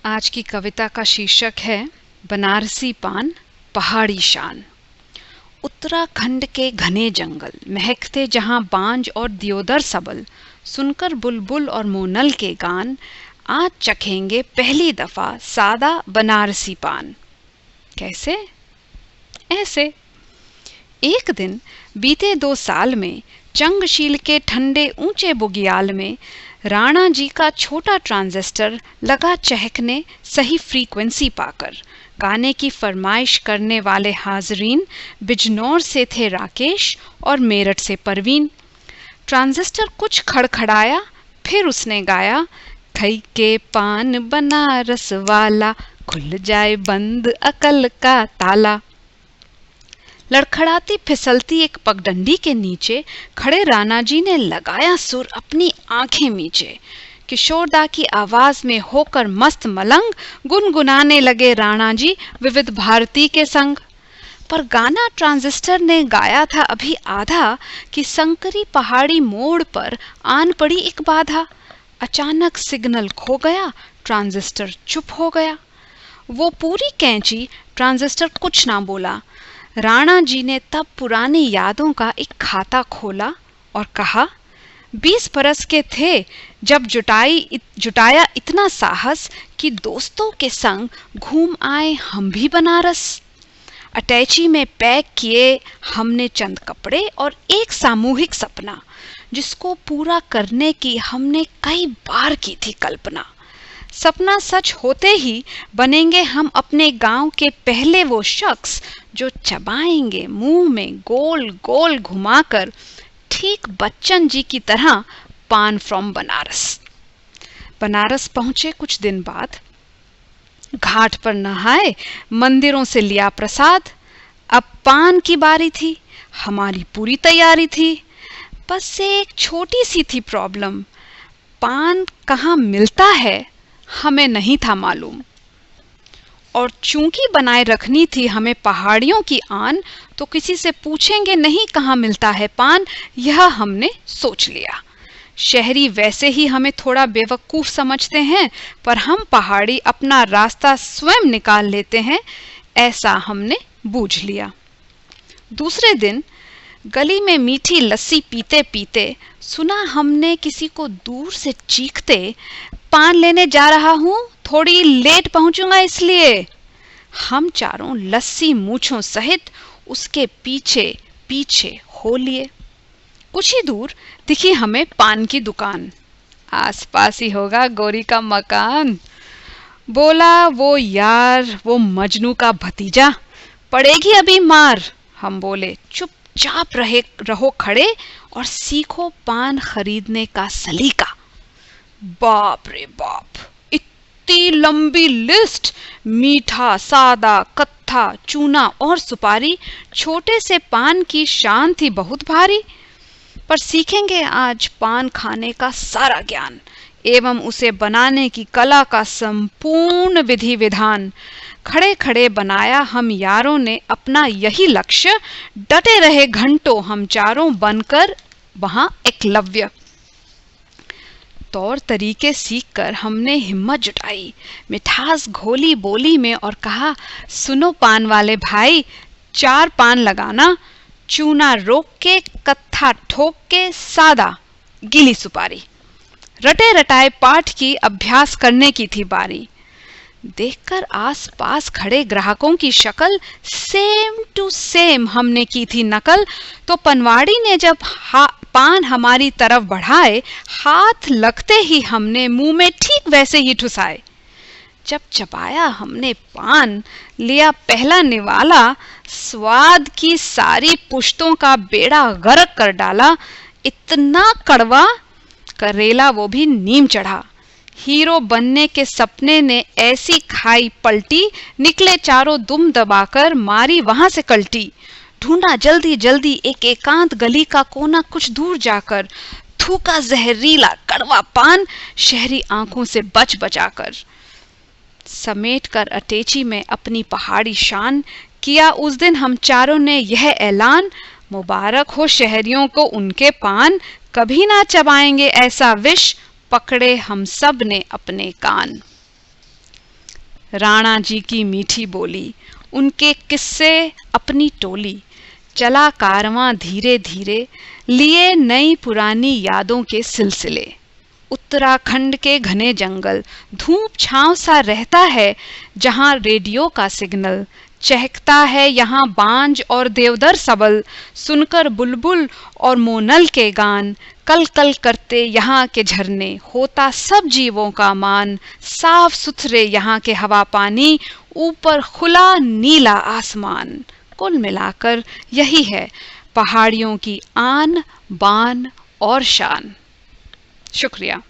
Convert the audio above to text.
आज की कविता का शीर्षक है बनारसी पान पहाड़ी शान। उत्तराखंड के घने जंगल महकते जहां बांज और दियोदर सबल, सुनकर बुलबुल और मोनल के गान, आज चखेंगे पहली दफा सादा बनारसी पान। कैसे? ऐसे। एक दिन बीते 2 साल में चंगशील के ठंडे ऊंचे बुग्याल में राणा जी का छोटा ट्रांजिस्टर लगा चहकने सही फ्रीक्वेंसी पाकर। गाने की फरमाइश करने वाले हाजरीन बिजनौर से थे राकेश और मेरठ से परवीन। ट्रांजिस्टर कुछ खड़खड़ाया, फिर उसने गाया, खई के पान बनारस वाला, खुल जाए बंद अकल का ताला। लड़खड़ाती फिसलती एक पगडंडी के नीचे खड़े राणा जी ने लगाया सुर अपनी आंखें मीचे। किशोरदा की आवाज में होकर मस्त मलंग गुनगुनाने लगे राणा जी विविध भारती के संग। पर गाना ट्रांजिस्टर ने गाया था अभी आधा कि संकरी पहाड़ी मोड़ पर आन पड़ी एक बाधा। अचानक सिग्नल खो गया, ट्रांजिस्टर चुप हो गया। वो पूरी कैंची, ट्रांजिस्टर कुछ ना बोला। राणा जी ने तब पुरानी यादों का एक खाता खोला और कहा, 20 बरस के थे जब जुटाया इतना साहस कि दोस्तों के संग घूम आए हम भी बनारस। अटैची में पैक किए हमने चंद कपड़े और एक सामूहिक सपना, जिसको पूरा करने की हमने कई बार की थी कल्पना। सपना सच होते ही बनेंगे हम अपने गांव के पहले वो शख्स जो चबाएंगे मुंह में गोल गोल घुमाकर, ठीक बच्चन जी की तरह पान फ्रॉम बनारस। बनारस पहुंचे कुछ दिन बाद, घाट पर नहाए, मंदिरों से लिया प्रसाद। अब पान की बारी थी, हमारी पूरी तैयारी थी। बस एक छोटी सी थी प्रॉब्लम, पान कहाँ मिलता है हमें नहीं था मालूम। और चूंकि बनाए रखनी थी हमें पहाड़ियों की आन, तो किसी से पूछेंगे नहीं कहाँ मिलता है पान, यह हमने सोच लिया। शहरी वैसे ही हमें थोड़ा बेवकूफ समझते हैं, पर हम पहाड़ी अपना रास्ता स्वयं निकाल लेते हैं, ऐसा हमने बूझ लिया। दूसरे दिन गली में मीठी लस्सी पीते पीते सुना हमने किसी को दूर से चीखते, पान लेने जा रहा हूं, थोड़ी लेट पहुंचूंगा इसलिए। हम चारों लस्सी मूछों सहित उसके पीछे पीछे हो लिए। कुछ ही दूर दिखी हमें पान की दुकान, आसपास ही होगा गोरी का मकान। बोला वो यार, वो मजनू का भतीजा, पड़ेगी अभी मार। हम बोले चुपचाप रहो खड़े और सीखो पान खरीदने का सलीका। बाप रे बाप, इतनी लंबी लिस्ट, मीठा, सादा, कत्था, चूना और सुपारी। छोटे से पान की शान थी बहुत भारी। पर सीखेंगे आज पान खाने का सारा ज्ञान, एवं उसे बनाने की कला का संपूर्ण विधि विधान। खड़े खड़े बनाया हम यारों ने अपना यही लक्ष्य, डटे रहे घंटों हम चारों बनकर वहां एकलव्य। तौर तरीके सीखकर हमने हिम्मत जुटाई, मिठास घोली बोली में और कहा, सुनो पान वाले भाई, 4 पान लगाना, चूना रोक के, कत्था ठोक के, सादा गीली सुपारी। रटे रटाए पाठ की अभ्यास करने की थी बारी। देखकर आसपास खड़े ग्राहकों की शक्ल सेम टू सेम हमने की थी नकल। तो पनवाड़ी ने जब पान हमारी तरफ बढ़ाए, हाथ लगते ही हमने मुंह में ठीक वैसे ही ठुसाए। जब चबाया हमने पान, लिया पहला निवाला, स्वाद की सारी पुश्तों का बेड़ा गर्क कर डाला। इतना कड़वा, करेला वो भी नीम चढ़ा। हीरो बनने के सपने ने ऐसी खाई पलटी, निकले चारों दुम दबाकर, मारी वहां से कल्टी। ढूंढा जल्दी जल्दी एक एकांत गली का कोना कुछ दूर जाकर, थूका जहरीला कड़वा पान शहरी आंखों से बच बचाकर। समेट कर अटेची में अपनी पहाड़ी शान, किया उस दिन हम चारों ने यह ऐलान, मुबारक हो शहरियों को उनके पान, कभी ना चबाएंगे ऐसा विष, पकड़े हम सब ने अपने कान। राणा जी की मीठी बोली, उनके किस्से अपनी टोली। चला कारवां धीरे धीरे, लिए नई पुरानी यादों के सिलसिले। उत्तराखंड के घने जंगल, धूप छांव सा रहता है जहां रेडियो का सिग्नल। चहकता है यहाँ बांज और देवदर सबल, सुनकर बुलबुल और मोनल के गान। कल कल करते यहाँ के झरने, होता सब जीवों का मान। साफ सुथरे यहाँ के हवा पानी, ऊपर खुला नीला आसमान। कुल मिलाकर यही है पहाड़ियों की आन बान और शान। शुक्रिया।